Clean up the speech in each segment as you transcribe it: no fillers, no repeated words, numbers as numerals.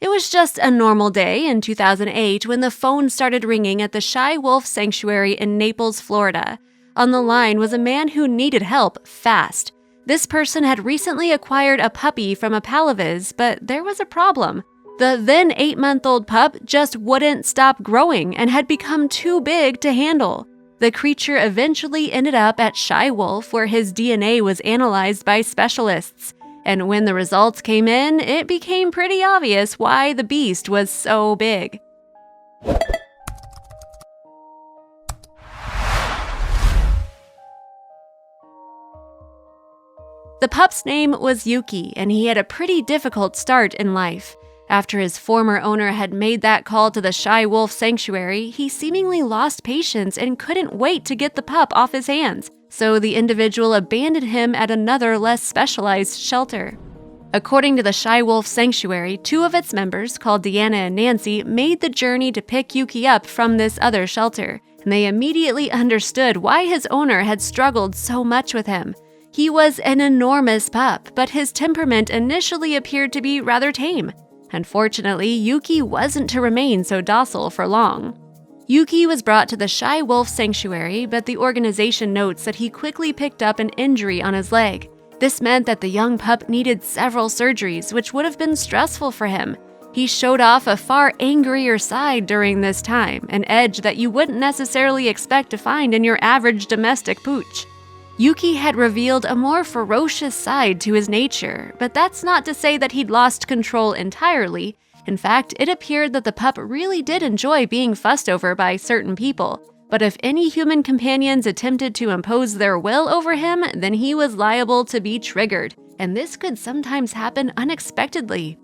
It was just a normal day in 2008 when the phone started ringing at the Shy Wolf Sanctuary in Naples, Florida. On the line was a man who needed help fast. This person had recently acquired a puppy from a pal of his, but there was a problem. The then 8-month-old pup just wouldn't stop growing and had become too big to handle. The creature eventually ended up at Shy Wolf, where his DNA was analyzed by specialists. And when the results came in, it became pretty obvious why the beast was so big. The pup's name was Yuki, and he had a pretty difficult start in life. After his former owner had made that call to the Shy Wolf Sanctuary, he seemingly lost patience and couldn't wait to get the pup off his hands, so the individual abandoned him at another, less specialized shelter. According to the Shy Wolf Sanctuary, 2 of its members, called Deanna and Nancy, made the journey to pick Yuki up from this other shelter, and they immediately understood why his owner had struggled so much with him. He was an enormous pup, but his temperament initially appeared to be rather tame. Unfortunately, Yuki wasn't to remain so docile for long. Yuki was brought to the Shy Wolf Sanctuary, but the organization notes that he quickly picked up an injury on his leg. This meant that the young pup needed several surgeries, which would have been stressful for him. He showed off a far angrier side during this time, an edge that you wouldn't necessarily expect to find in your average domestic pooch. Yuki had revealed a more ferocious side to his nature, but that's not to say that he'd lost control entirely. In fact, it appeared that the pup really did enjoy being fussed over by certain people. But if any human companions attempted to impose their will over him, then he was liable to be triggered, and this could sometimes happen unexpectedly.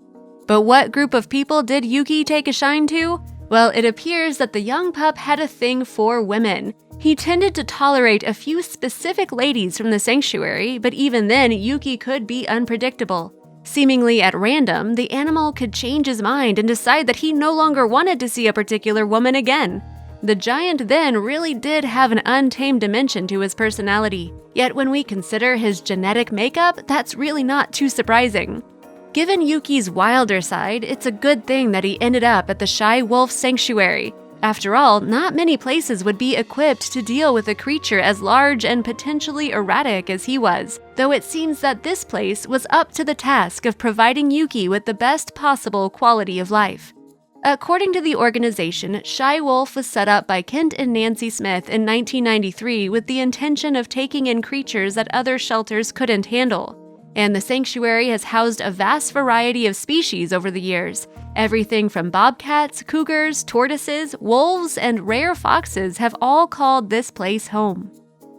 But what group of people did Yuki take a shine to? Well, it appears that the young pup had a thing for women. He tended to tolerate a few specific ladies from the sanctuary, but even then, Yuki could be unpredictable. Seemingly at random, the animal could change his mind and decide that he no longer wanted to see a particular woman again. The giant then really did have an untamed dimension to his personality. Yet when we consider his genetic makeup, that's really not too surprising. Given Yuki's wilder side, it's a good thing that he ended up at the Shy Wolf Sanctuary. After all, not many places would be equipped to deal with a creature as large and potentially erratic as he was, though it seems that this place was up to the task of providing Yuki with the best possible quality of life. According to the organization, Shy Wolf was set up by Kent and Nancy Smith in 1993 with the intention of taking in creatures that other shelters couldn't handle. And the sanctuary has housed a vast variety of species over the years. Everything from bobcats, cougars, tortoises, wolves, and rare foxes have all called this place home.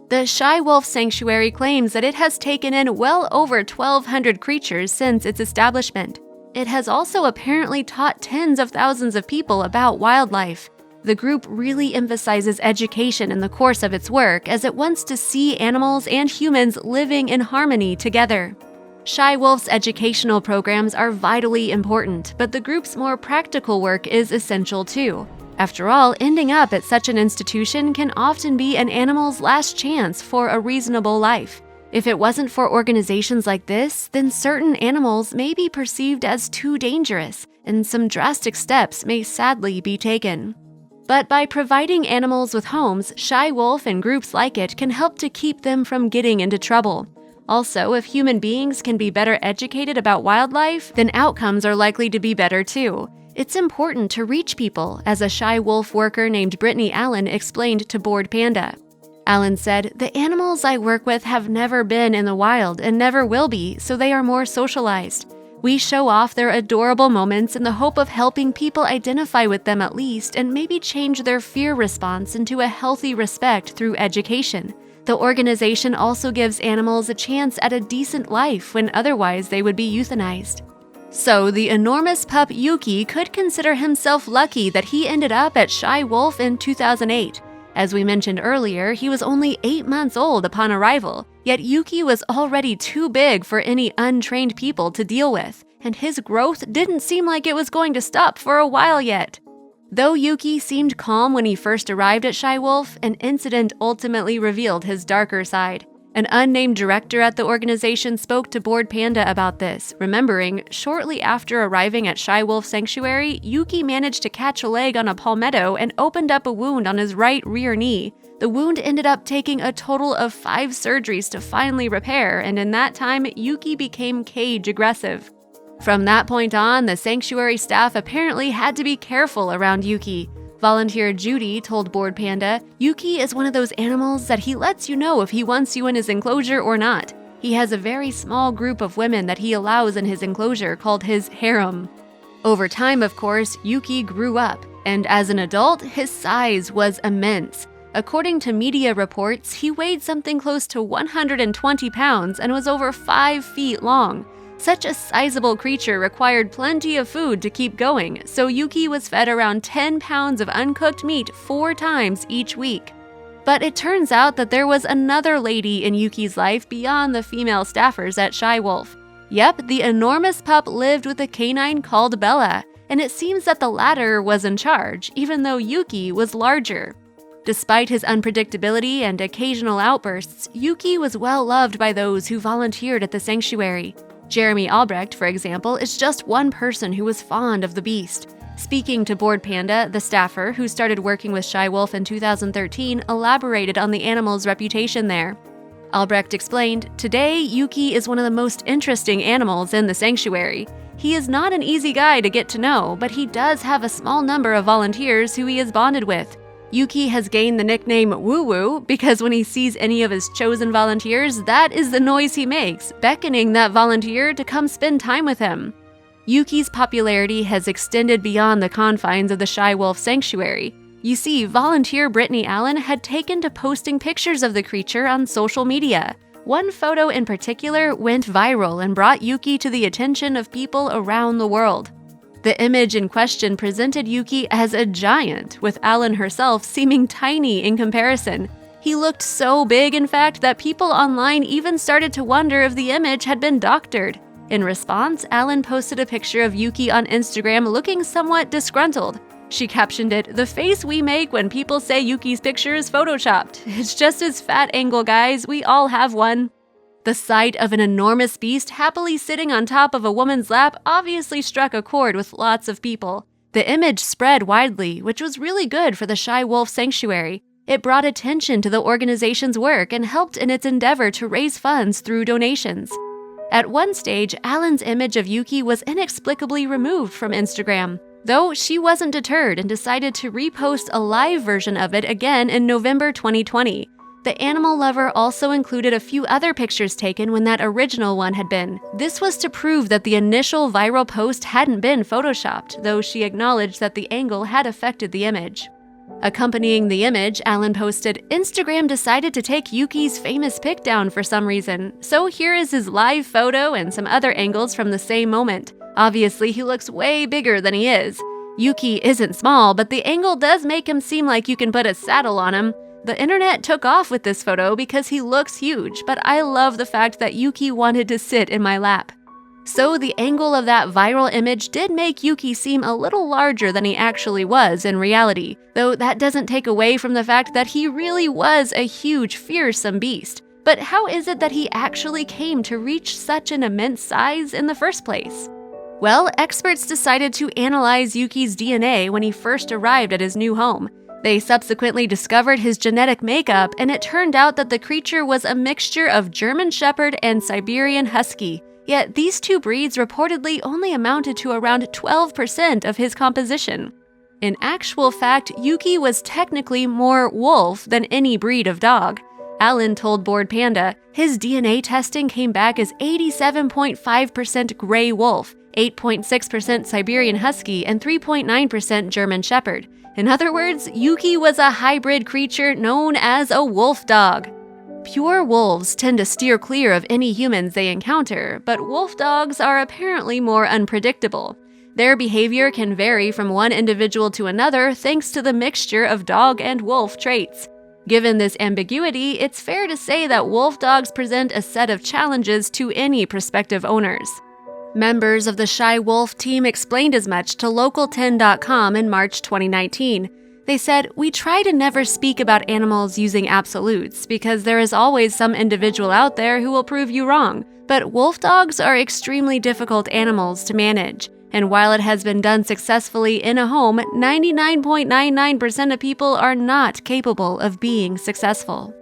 The Shy Wolf Sanctuary claims that it has taken in well over 1,200 creatures since its establishment. It has also apparently taught tens of thousands of people about wildlife. The group really emphasizes education in the course of its work, as it wants to see animals and humans living in harmony together. Shy Wolf's educational programs are vitally important, but the group's more practical work is essential too. After all, ending up at such an institution can often be an animal's last chance for a reasonable life. If it wasn't for organizations like this, then certain animals may be perceived as too dangerous, and some drastic steps may sadly be taken. But by providing animals with homes, Shy Wolf and groups like it can help to keep them from getting into trouble. Also, if human beings can be better educated about wildlife, then outcomes are likely to be better too. It's important to reach people, as a Shy Wolf worker named Brittany Allen explained to Bored Panda. Allen said, "The animals I work with have never been in the wild and never will be, so they are more socialized. We show off their adorable moments in the hope of helping people identify with them at least and maybe change their fear response into a healthy respect through education. The organization also gives animals a chance at a decent life when otherwise they would be euthanized." So the enormous pup Yuki could consider himself lucky that he ended up at Shy Wolf in 2008. As we mentioned earlier, he was only 8 months old upon arrival, yet Yuki was already too big for any untrained people to deal with, and his growth didn't seem like it was going to stop for a while yet. Though Yuki seemed calm when he first arrived at Shy Wolf, an incident ultimately revealed his darker side. An unnamed director at the organization spoke to Bored Panda about this, remembering, shortly after arriving at Shy Wolf Sanctuary, Yuki managed to catch a leg on a palmetto and opened up a wound on his right rear knee. The wound ended up taking a total of 5 surgeries to finally repair, and in that time, Yuki became cage aggressive. From that point on, the sanctuary staff apparently had to be careful around Yuki. Volunteer Judy told Bored Panda, "Yuki is one of those animals that he lets you know if he wants you in his enclosure or not. He has a very small group of women that he allows in his enclosure called his harem." Over time, of course, Yuki grew up, and as an adult, his size was immense. According to media reports, he weighed something close to 120 pounds and was over 5 feet long. Such a sizable creature required plenty of food to keep going, so Yuki was fed around 10 pounds of uncooked meat 4 times each week. But it turns out that there was another lady in Yuki's life beyond the female staffers at Shy Wolf. Yep, the enormous pup lived with a canine called Bella, and it seems that the latter was in charge, even though Yuki was larger. Despite his unpredictability and occasional outbursts, Yuki was well loved by those who volunteered at the sanctuary. Jeremy Albrecht, for example, is just one person who was fond of the beast. Speaking to Bored Panda, the staffer, who started working with Shy Wolf in 2013, elaborated on the animal's reputation there. Albrecht explained, "Today, Yuki is one of the most interesting animals in the sanctuary. He is not an easy guy to get to know, but he does have a small number of volunteers who he is bonded with. Yuki has gained the nickname Woo Woo because when he sees any of his chosen volunteers, that is the noise he makes, beckoning that volunteer to come spend time with him." Yuki's popularity has extended beyond the confines of the Shy Wolf Sanctuary. You see, volunteer Brittany Allen had taken to posting pictures of the creature on social media. One photo in particular went viral and brought Yuki to the attention of people around the world. The image in question presented Yuki as a giant, with Allen herself seeming tiny in comparison. He looked so big, in fact, that people online even started to wonder if the image had been doctored. In response, Allen posted a picture of Yuki on Instagram looking somewhat disgruntled. She captioned it, "The face we make when people say Yuki's picture is photoshopped. It's just his fat angle, guys. We all have one." The sight of an enormous beast happily sitting on top of a woman's lap obviously struck a chord with lots of people. The image spread widely, which was really good for the Shy Wolf Sanctuary. It brought attention to the organization's work and helped in its endeavor to raise funds through donations. At one stage, Allen's image of Yuki was inexplicably removed from Instagram, though she wasn't deterred and decided to repost a live version of it again in November 2020. The animal lover also included a few other pictures taken when that original one had been. This was to prove that the initial viral post hadn't been photoshopped, though she acknowledged that the angle had affected the image. Accompanying the image, Allen posted, "Instagram decided to take Yuki's famous pic down for some reason, so here is his live photo and some other angles from the same moment. Obviously, he looks way bigger than he is. Yuki isn't small, but the angle does make him seem like you can put a saddle on him. The internet took off with this photo because he looks huge, but I love the fact that Yuki wanted to sit in my lap." So the angle of that viral image did make Yuki seem a little larger than he actually was in reality, though that doesn't take away from the fact that he really was a huge, fearsome beast. But how is it that he actually came to reach such an immense size in the first place? Well, experts decided to analyze Yuki's DNA when he first arrived at his new home. They subsequently discovered his genetic makeup, and it turned out that the creature was a mixture of German Shepherd and Siberian Husky. Yet these two breeds reportedly only amounted to around 12% of his composition. In actual fact, Yuki was technically more wolf than any breed of dog. Allen told Bored Panda, his DNA testing came back as 87.5% gray wolf, 8.6% Siberian Husky, and 3.9% German Shepherd. In other words, Yuki was a hybrid creature known as a wolf dog. Pure wolves tend to steer clear of any humans they encounter, but wolf dogs are apparently more unpredictable. Their behavior can vary from one individual to another thanks to the mixture of dog and wolf traits. Given this ambiguity, it's fair to say that wolf dogs present a set of challenges to any prospective owners. Members of the Shy Wolf team explained as much to Local10.com in March 2019. They said, "We try to never speak about animals using absolutes because there is always some individual out there who will prove you wrong. But wolf dogs are extremely difficult animals to manage. And while it has been done successfully in a home, 99.99% of people are not capable of being successful."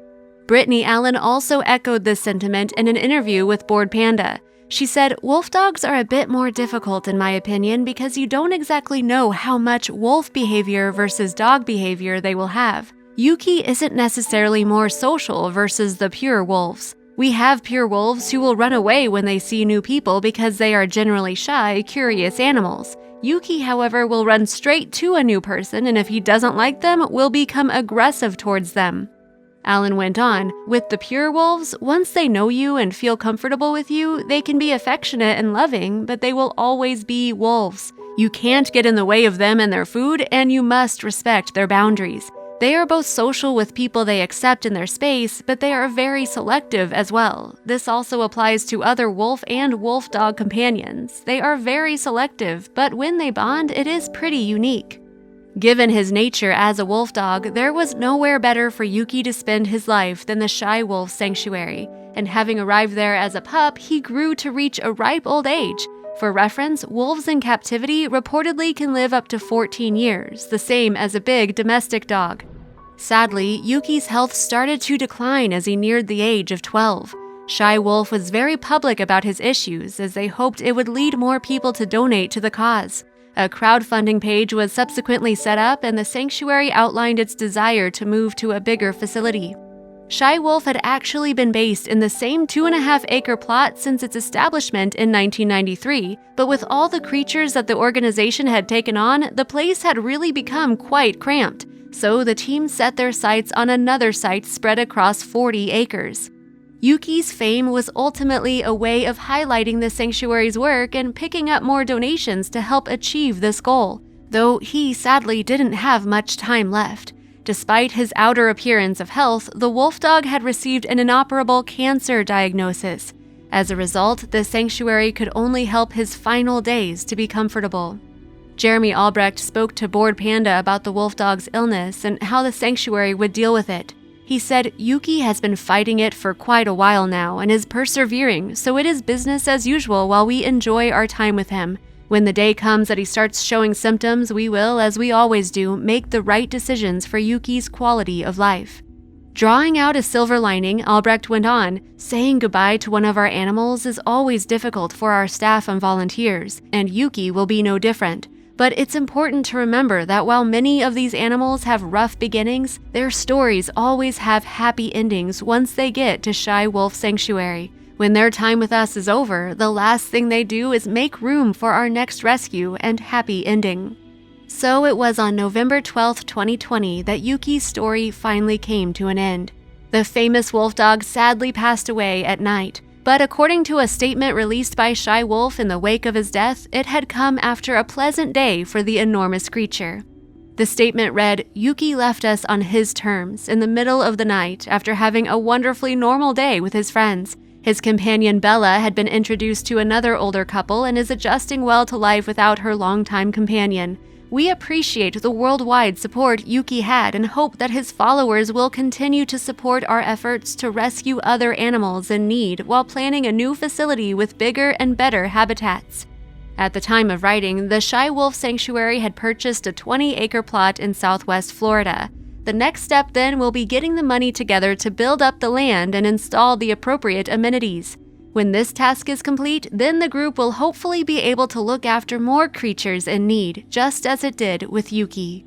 Brittany Allen also echoed this sentiment in an interview with Bored Panda. She said, "Wolf dogs are a bit more difficult in my opinion because you don't exactly know how much wolf behavior versus dog behavior they will have. Yuki isn't necessarily more social versus the pure wolves. We have pure wolves who will run away when they see new people because they are generally shy, curious animals. Yuki, however, will run straight to a new person, and if he doesn't like them, will become aggressive towards them." Allen went on, "With the pure wolves, once they know you and feel comfortable with you, they can be affectionate and loving, but they will always be wolves. You can't get in the way of them and their food, and you must respect their boundaries. They are both social with people they accept in their space, but they are very selective as well. This also applies to other wolf and wolf dog companions. They are very selective, but when they bond, it is pretty unique." Given his nature as a wolf dog, there was nowhere better for Yuki to spend his life than the Shy Wolf Sanctuary, and having arrived there as a pup, he grew to reach a ripe old age. For reference, wolves in captivity reportedly can live up to 14 years, the same as a big domestic dog. Sadly, Yuki's health started to decline as he neared the age of 12. Shy Wolf was very public about his issues as they hoped it would lead more people to donate to the cause. A crowdfunding page was subsequently set up, and the sanctuary outlined its desire to move to a bigger facility. Shy Wolf had actually been based in the same 2.5-acre plot since its establishment in 1993, but with all the creatures that the organization had taken on, the place had really become quite cramped, so the team set their sights on another site spread across 40 acres. Yuki's fame was ultimately a way of highlighting the sanctuary's work and picking up more donations to help achieve this goal, though he sadly didn't have much time left. Despite his outer appearance of health, the wolf dog had received an inoperable cancer diagnosis. As a result, the sanctuary could only help his final days to be comfortable. Jeremy Albrecht spoke to Bored Panda about the wolf dog's illness and how the sanctuary would deal with it. He said, "Yuki has been fighting it for quite a while now and is persevering, so it is business as usual while we enjoy our time with him. When the day comes that he starts showing symptoms, we will, as we always do, make the right decisions for Yuki's quality of life." Drawing out a silver lining, Albrecht went on, "Saying goodbye to one of our animals is always difficult for our staff and volunteers, and Yuki will be no different. But it's important to remember that while many of these animals have rough beginnings, their stories always have happy endings once they get to Shy Wolf Sanctuary. When their time with us is over, the last thing they do is make room for our next rescue and happy ending." So it was on November 12, 2020 that Yuki's story finally came to an end. The famous wolf dog sadly passed away at night. But according to a statement released by Shy Wolf in the wake of his death, it had come after a pleasant day for the enormous creature. The statement read, "Yuki left us on his terms in the middle of the night after having a wonderfully normal day with his friends. His companion Bella had been introduced to another older couple and is adjusting well to life without her longtime companion. We appreciate the worldwide support Yuki had and hope that his followers will continue to support our efforts to rescue other animals in need while planning a new facility with bigger and better habitats." At the time of writing, the Shy Wolf Sanctuary had purchased a 20-acre plot in southwest Florida. The next step then will be getting the money together to build up the land and install the appropriate amenities. When this task is complete, then the group will hopefully be able to look after more creatures in need, just as it did with Yuki.